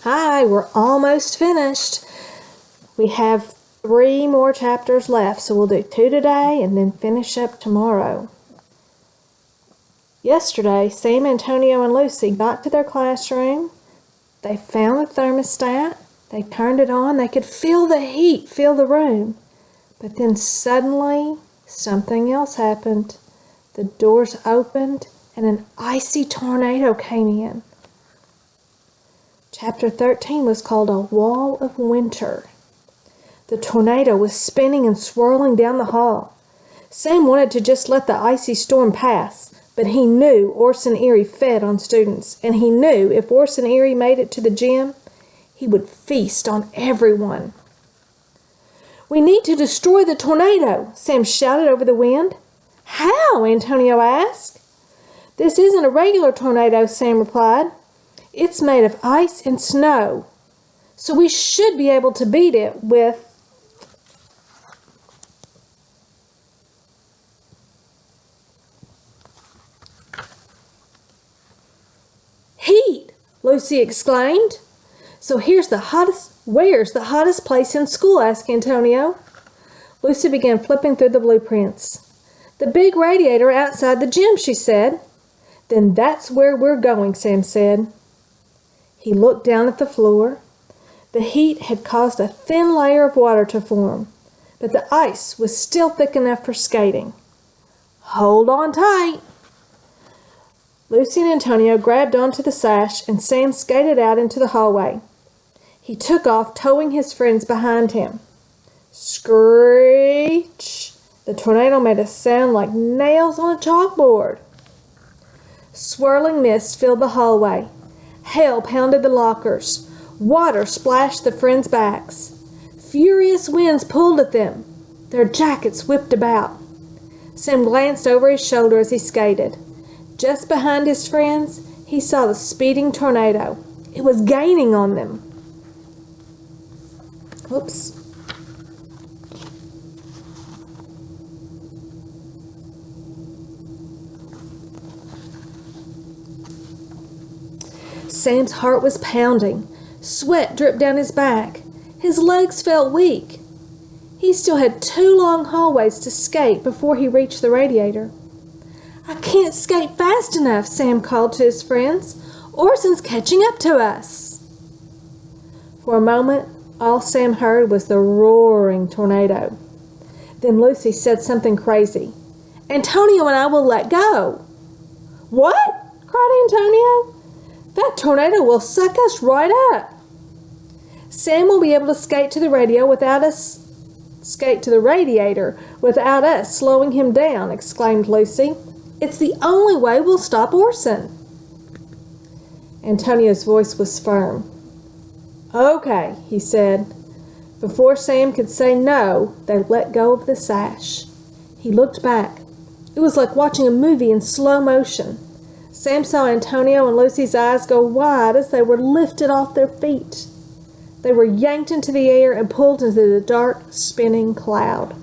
Hi, we're almost finished. We have 3 more chapters left, so we'll do 2 today and then finish up tomorrow. Yesterday, Sam, Antonio, and Lucy got to their classroom. They found the thermostat. They turned it on. They could feel the heat fill the room. But then suddenly, something else happened. The doors opened and an icy tornado came in. Chapter 13 was called A Wall of Winter. The tornado was spinning and swirling down the hall. Sam wanted to just let the icy storm pass, but he knew Orson Eerie fed on students, and he knew if Orson Eerie made it to the gym, he would feast on everyone. "We need to destroy the tornado," Sam shouted over the wind. "How?" Antonio asked. "This isn't a regular tornado," Sam replied. "It's made of ice and snow, so we should be able to beat it with heat," Lucy exclaimed. Where's the hottest place in school?" asked Antonio. Lucy began flipping through the blueprints. "The big radiator outside the gym," she said. "Then that's where we're going," Sam said. He looked down at the floor. The heat had caused a thin layer of water to form, but the ice was still thick enough for skating. "Hold on tight." Lucy and Antonio grabbed onto the sash, and Sam skated out into the hallway. He took off, towing his friends behind him. Screech! The tornado made a sound like nails on a chalkboard. Swirling mist filled the hallway. Hail pounded the lockers. Water splashed the friends' backs. Furious winds pulled at them. Their jackets whipped about. Sam glanced over his shoulder as he skated. Just behind his friends, he saw the speeding tornado. It was gaining on them. Oops. Sam's heart was pounding. Sweat dripped down his back. His legs felt weak. He still had 2 long hallways to skate before he reached the radiator. "I can't skate fast enough," Sam called to his friends. "Orson's catching up to us." For a moment, all Sam heard was the roaring tornado. Then Lucy said something crazy. "Antonio and I will let go." "What?" cried Antonio. "That tornado will suck us right up." "Sam will be able to skate to the radiator without us slowing him down," exclaimed Lucy. "It's the only way we'll stop Orson." Antonio's voice was firm. "Okay," he said. Before Sam could say no, they let go of the sash. He looked back. It was like watching a movie in slow motion. Sam saw Antonio and Lucy's eyes go wide as they were lifted off their feet. They were yanked into the air and pulled into the dark, spinning cloud.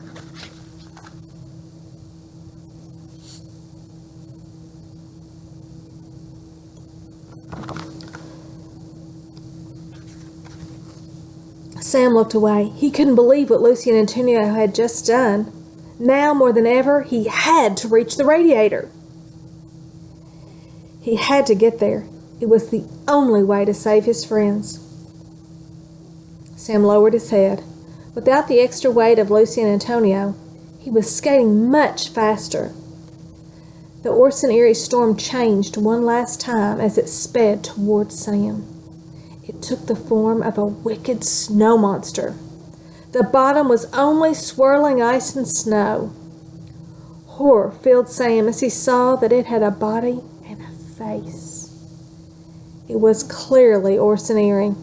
Sam looked away. He couldn't believe what Lucy and Antonio had just done. Now, more than ever, he had to reach the radiator. He had to get there. It was the only way to save his friends. Sam lowered his head. Without the extra weight of Lucy and Antonio, he was skating much faster. The Orson Eerie storm changed one last time as it sped towards Sam. It took the form of a wicked snow monster. The bottom was only swirling ice and snow. Horror filled Sam as he saw that it had a body and a face. It was clearly Orson Eerie.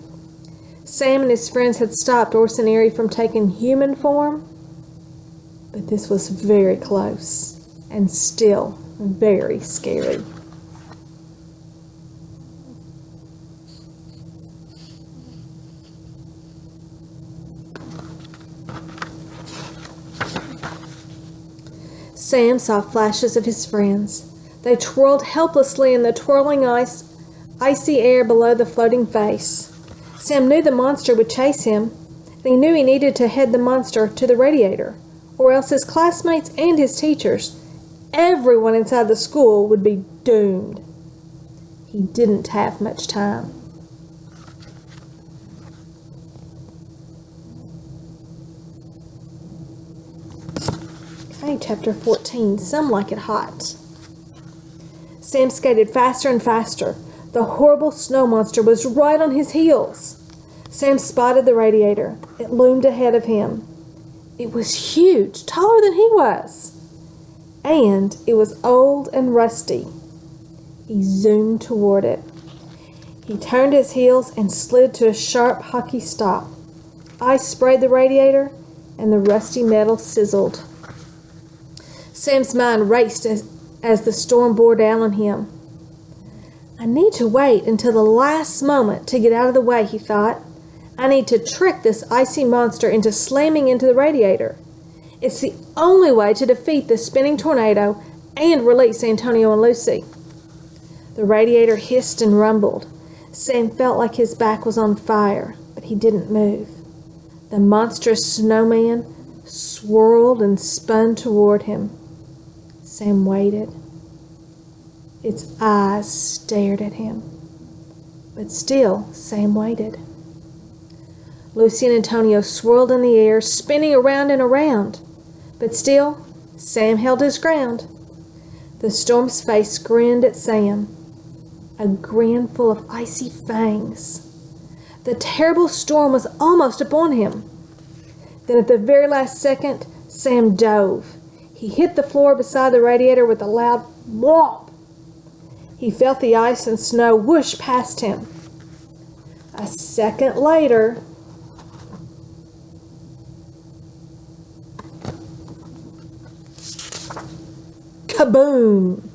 Sam and his friends had stopped Orson Eerie from taking human form, but this was very close and still very scary. Sam saw flashes of his friends. They twirled helplessly in the twirling icy air below the floating face. Sam knew the monster would chase him, and he knew he needed to head the monster to the radiator, or else his classmates and his teachers, everyone inside the school, would be doomed. He didn't have much time. Okay, chapter 14, Some Like It Hot. Sam skated faster and faster. The horrible snow monster was right on his heels. Sam spotted the radiator. It loomed ahead of him. It was huge, taller than he was. And it was old and rusty. He zoomed toward it. He turned his heels and slid to a sharp hockey stop. Ice sprayed the radiator, and the rusty metal sizzled. Sam's mind raced as the storm bore down on him. I need to wait until the last moment to get out of the way, he thought. I need to trick this icy monster into slamming into the radiator. It's the only way to defeat the spinning tornado and release Antonio and Lucy. The radiator hissed and rumbled. Sam felt like his back was on fire, but he didn't move. The monstrous snowman swirled and spun toward him. Sam waited. Its eyes stared at him. But still, Sam waited. Lucy and Antonio swirled in the air, spinning around and around. But still, Sam held his ground. The storm's face grinned at Sam, a grin full of icy fangs. The terrible storm was almost upon him. Then at the very last second, Sam dove. He hit the floor beside the radiator with a loud whomp. He felt the ice and snow whoosh past him. A second later, kaboom!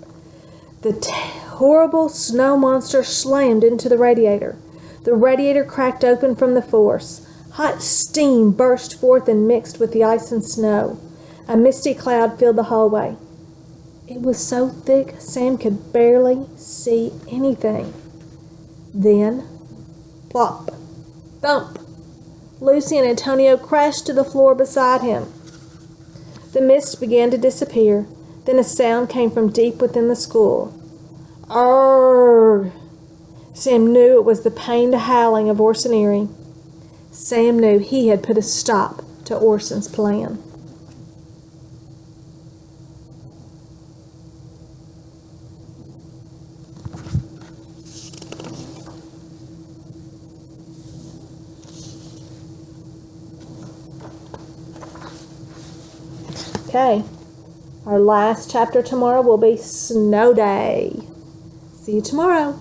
The horrible snow monster slammed into the radiator. The radiator cracked open from the force. Hot steam burst forth and mixed with the ice and snow. A misty cloud filled the hallway. It was so thick Sam could barely see anything. Then, plop, thump, Lucy and Antonio crashed to the floor beside him. The mist began to disappear. Then a sound came from deep within the school. Arrgh! Sam knew it was the pained howling of Orson Eerie. Sam knew he had put a stop to Orson's plan. Okay, our last chapter tomorrow will be Snow Day. See you tomorrow.